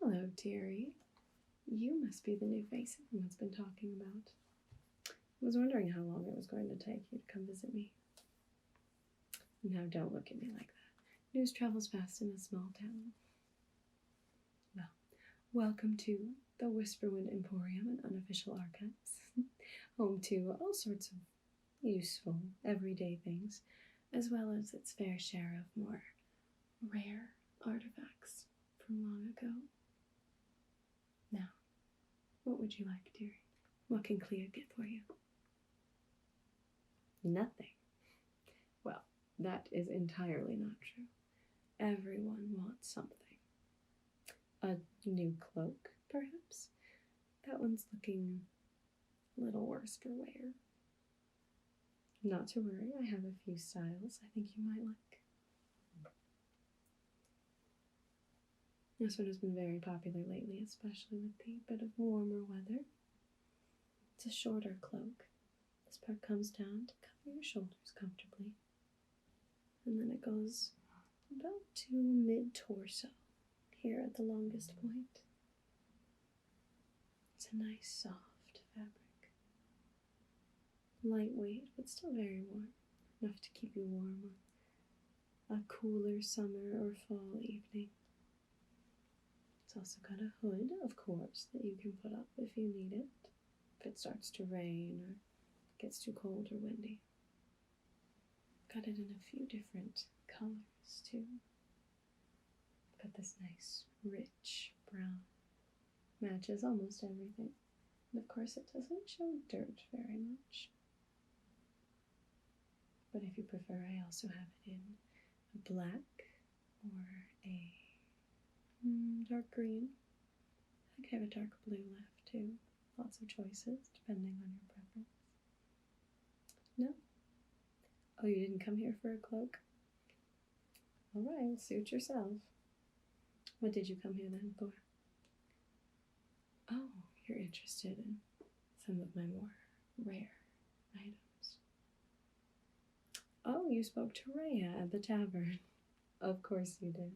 Hello, dearie. You must be the new face everyone's been talking about. I was wondering how long it was going to take you to come visit me. Now, don't look at me like that. News travels fast in a small town. Well, welcome to the Whisperwind Emporium and Unofficial Archives, home to all sorts of useful, everyday things, as well as its fair share of more rare artifacts from long ago. Now, what would you like, dearie? What can Clea get for you? Nothing. Well, that is entirely not true. Everyone wants something. A new cloak, perhaps? That one's looking a little worse for wear. Not to worry, I have a few styles I think you might like. This one has been very popular lately, especially with the bit of warmer weather. It's a shorter cloak. This part comes down to cover your shoulders comfortably. And then it goes about to mid-torso, here at the longest point. It's a nice soft fabric. Lightweight, but still very warm. Enough to keep you warm on a cooler summer or fall evening. It's also got a hood, of course, that you can put up if you need it. If it starts to rain or gets too cold or windy. Got it in a few different colors, too. Got this nice, rich brown. Matches almost everything. And of course, it doesn't show dirt very much. But if you prefer, I also have it in a black or a dark green. I think I have a dark blue left too. Lots of choices depending on your preference. No? Oh, you didn't come here for a cloak? Alright, suit yourself. What did you come here then for? Oh, you're interested in some of my more rare items. Oh, you spoke to Rhea at the tavern. Of course you did.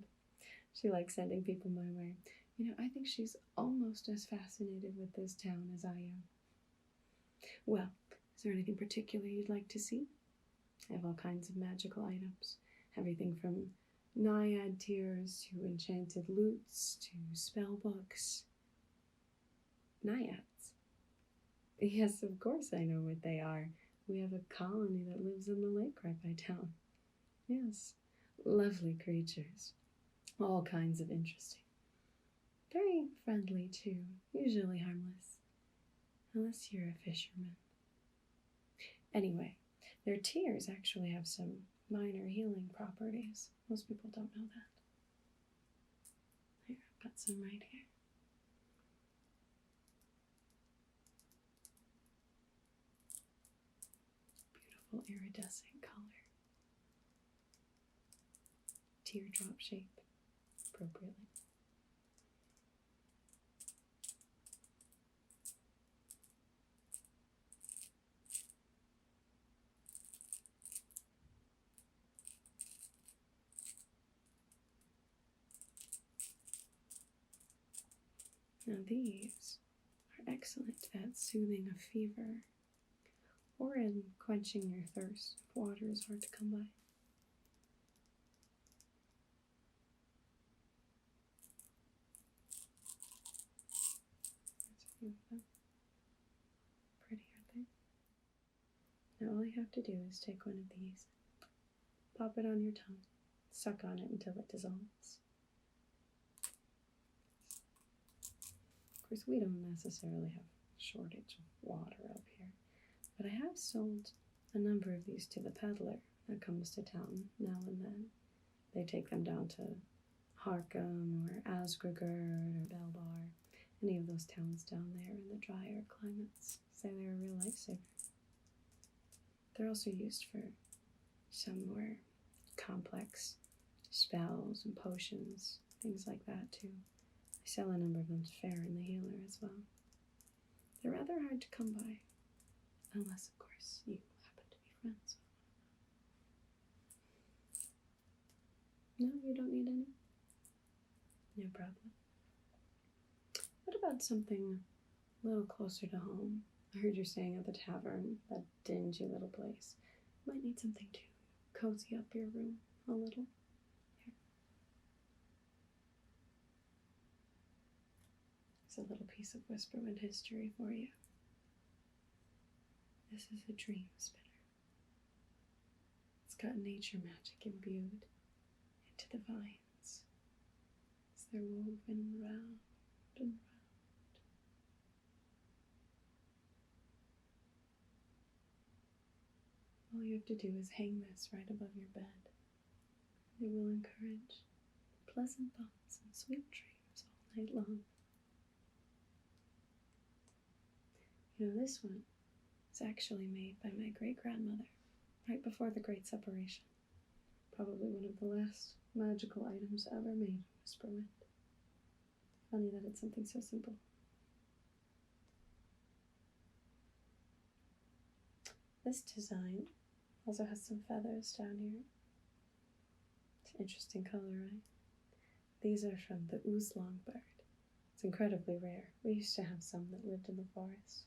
She likes sending people my way. You know, I think she's almost as fascinated with this town as I am. Well, is there anything particular you'd like to see? I have all kinds of magical items. Everything from naiad tears to enchanted lutes to spell books. Naiads? Yes, of course I know what they are. We have a colony that lives in the lake right by town. Yes, lovely creatures. All kinds of interesting. Very friendly, too. Usually harmless. Unless you're a fisherman. Anyway, their tears actually have some minor healing properties. Most people don't know that. Here, I've got some right here. Beautiful iridescent color. Teardrop shape. Appropriately. Now these are excellent at soothing a fever or in quenching your thirst if water is hard to come by. Pretty, aren't they? Now all you have to do is take one of these, pop it on your tongue, suck on it until it dissolves. Of course, we don't necessarily have a shortage of water up here, but I have sold a number of these to the peddler that comes to town now and then. They take them down to Harkham or Asgregor or Belbar. Any of those towns down there in the drier climates. Say they're a real lifesaver. They're also used for some more complex spells and potions, things like that too. I sell a number of them to Fair and the Healer as well. They're rather hard to come by, unless of course you happen to be friends with one. No, you don't need any? No problem. about something a little closer to home? I heard you're staying at the tavern, that dingy little place. Might need something to cozy up your room a little. Here. It's a little piece of Whisperwind history for you. This is a dream spinner. It's got nature magic imbued into the vines as they're woven round and round. All you have to do is hang this right above your bed. It will encourage pleasant thoughts and sweet dreams all night long. You know, this one was actually made by my great-grandmother right before the Great Separation. Probably one of the last magical items ever made in Whisperwind. Funny that it's something so simple. This design also has some feathers down here. It's an interesting color, right? These are from the ooze-longbird. It's incredibly rare. We used to have some that lived in the forest.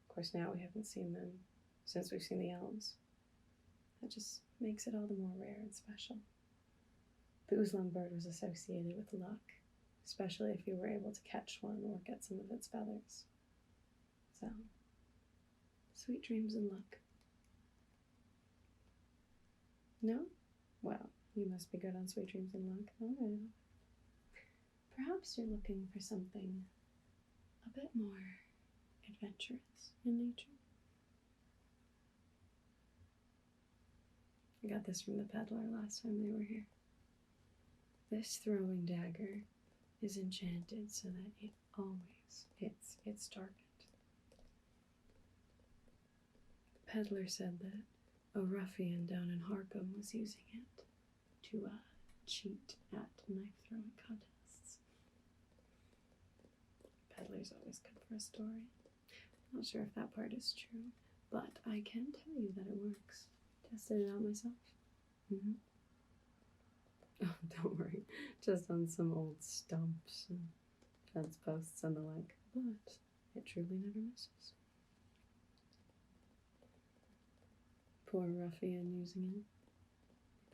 Of course, now we haven't seen them since we've seen the elves. That just makes it all the more rare and special. The ooze-longbird was associated with luck, especially if you were able to catch one or get some of its feathers. So, sweet dreams and luck. No? Well, you must be good on sweet dreams and luck. Alright. Perhaps you're looking for something a bit more adventurous in nature. I got this from the peddler last time they were here. This throwing dagger is enchanted so that it always hits its target. The peddler said that a ruffian down in Harkham was using it to cheat at knife-throwing contests. Peddler's always good for a story. Not sure if that part is true, but I can tell you that it works. Tested it out myself. Oh, don't worry. Just on some old stumps and fence posts and the like, but it truly never misses. Poor ruffian using it.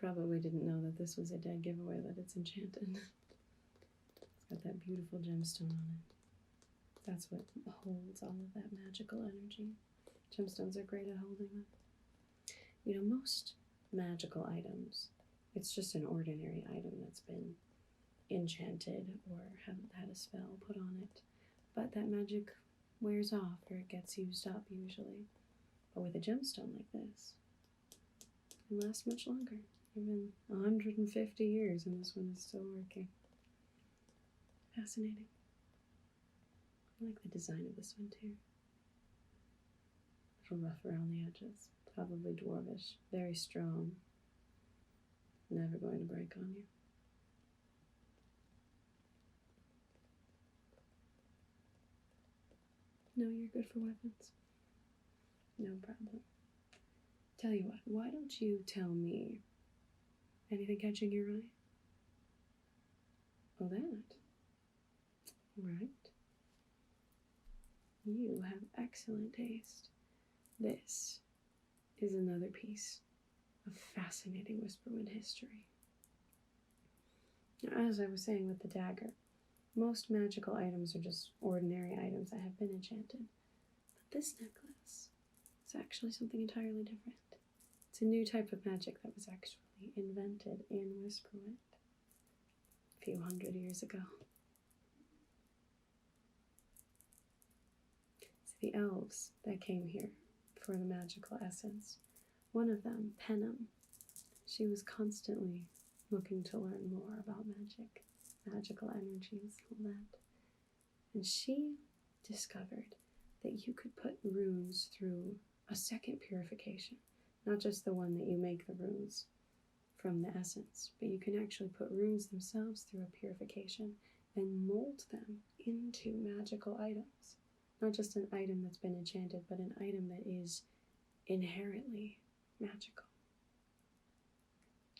Probably didn't know that this was a dead giveaway that it's enchanted. It's got that beautiful gemstone on it. That's what holds all of that magical energy. Gemstones are great at holding them. You know, most magical items, it's just an ordinary item that's been enchanted or haven't had a spell put on it. But that magic wears off or it gets used up usually. But with a gemstone like this, it can last much longer. Even 150 years and this one is still working. Fascinating. I like the design of this one too. A little rough around the edges. Probably dwarvish. Very strong. Never going to break on you. No, you're good for weapons. No problem. Tell you what, why don't you tell me? Anything catching your eye? Oh, that. Right. You have excellent taste. This is another piece of fascinating Whisperwind history. Now, as I was saying with the dagger, most magical items are just ordinary items that have been enchanted. But this necklace is actually something entirely different. It's a new type of magic that was actually invented in Whisperwind a few hundred years ago. It's the elves that came here for the magical essence. One of them, Penham, she was constantly looking to learn more about magic, magical energies, all that. And she discovered that you could put runes through a second purification. Not just the one that you make the runes from the essence, but you can actually put runes themselves through a purification and mold them into magical items. Not just an item that's been enchanted, but an item that is inherently magical.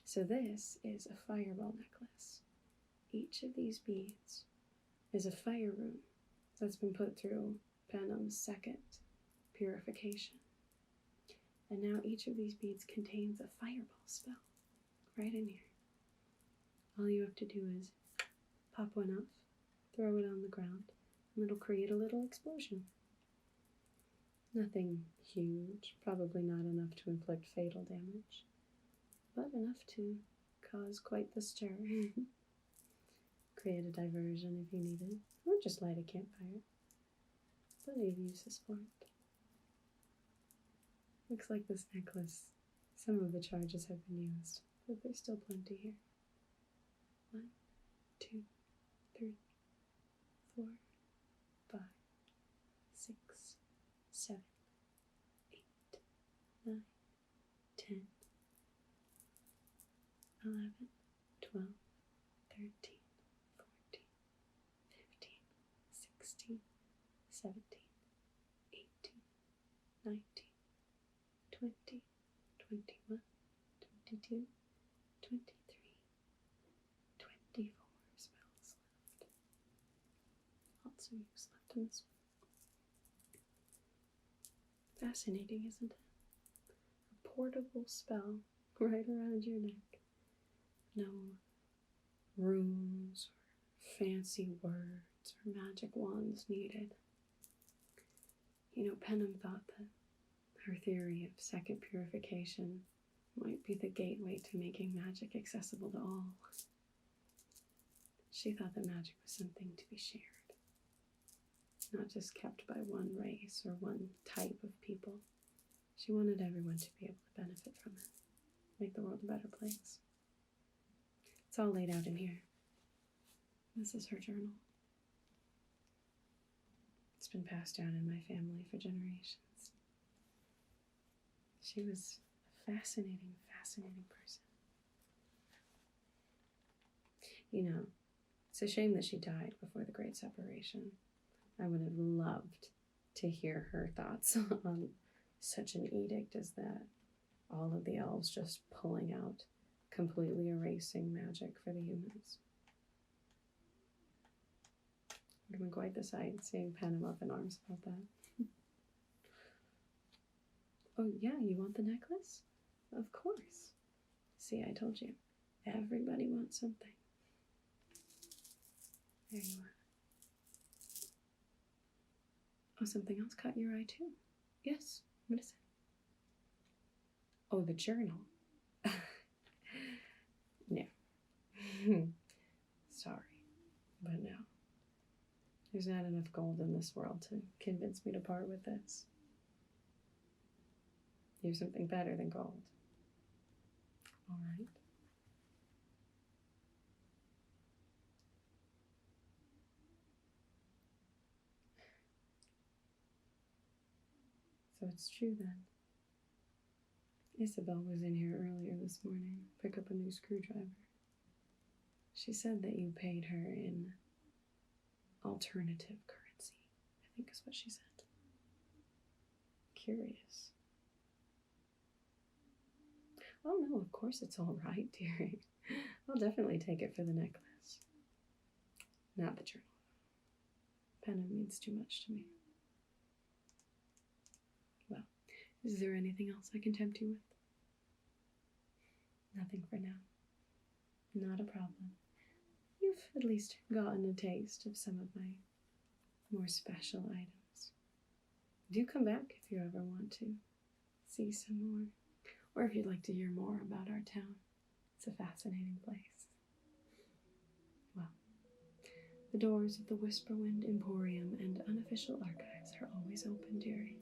So this is a fireball necklace. Each of these beads is a fire rune. It's that's been put through Penham's second purification. And now each of these beads contains a fireball spell right in here. All you have to do is pop one off, throw it on the ground, and it'll create a little explosion. Nothing huge, probably not enough to inflict fatal damage, but enough to cause quite the stir. Create a diversion if you need it, or just light a campfire. Plenty of uses for it. Looks like this necklace, some of the charges have been used, but there's still plenty here. 1, 2, 3, 4, 5, 6, 7, 8, 9, 10, 11, 12, 13, 14, 15, 16, 17, 18, 19, 20, 21, 22, 23, 24 spells left. Lots of use left in this one. Fascinating, isn't it? A portable spell right around your neck. No runes or fancy words or magic wands needed. You know, Penham thought that her theory of second purification might be the gateway to making magic accessible to all. She thought that magic was something to be shared, not just kept by one race or one type of people. She wanted everyone to be able to benefit from it, make the world a better place. It's all laid out in here. This is her journal. It's been passed down in my family for generations. She was a fascinating, fascinating person. You know, it's a shame that she died before the Great Separation. I would have loved to hear her thoughts on such an edict as that. All of the elves just pulling out, completely erasing magic for the humans. Would have been quite the sight seeing Penham up in arms about that. Oh yeah, you want the necklace? Of course. See, I told you. Everybody wants something. There you are. Oh, something else caught your eye too. Yes, what is it? Oh, the journal. No. Sorry, but no. There's not enough gold in this world to convince me to part with this. You have something better than gold. All right. So it's true then. Isabel was in here earlier this morning, pick up a new screwdriver. She said that you paid her in alternative currency, I think is what she said. Curious. Oh no, of course it's all right, dearie. I'll definitely take it for the necklace. Not the journal. Penham means too much to me. Well, is there anything else I can tempt you with? Nothing for now. Not a problem. You've at least gotten a taste of some of my more special items. Do come back if you ever want to see some more, or if you'd like to hear more about our town. It's a fascinating place. Well, the doors of the Whisperwind Emporium and Unofficial archives are always open, dearie.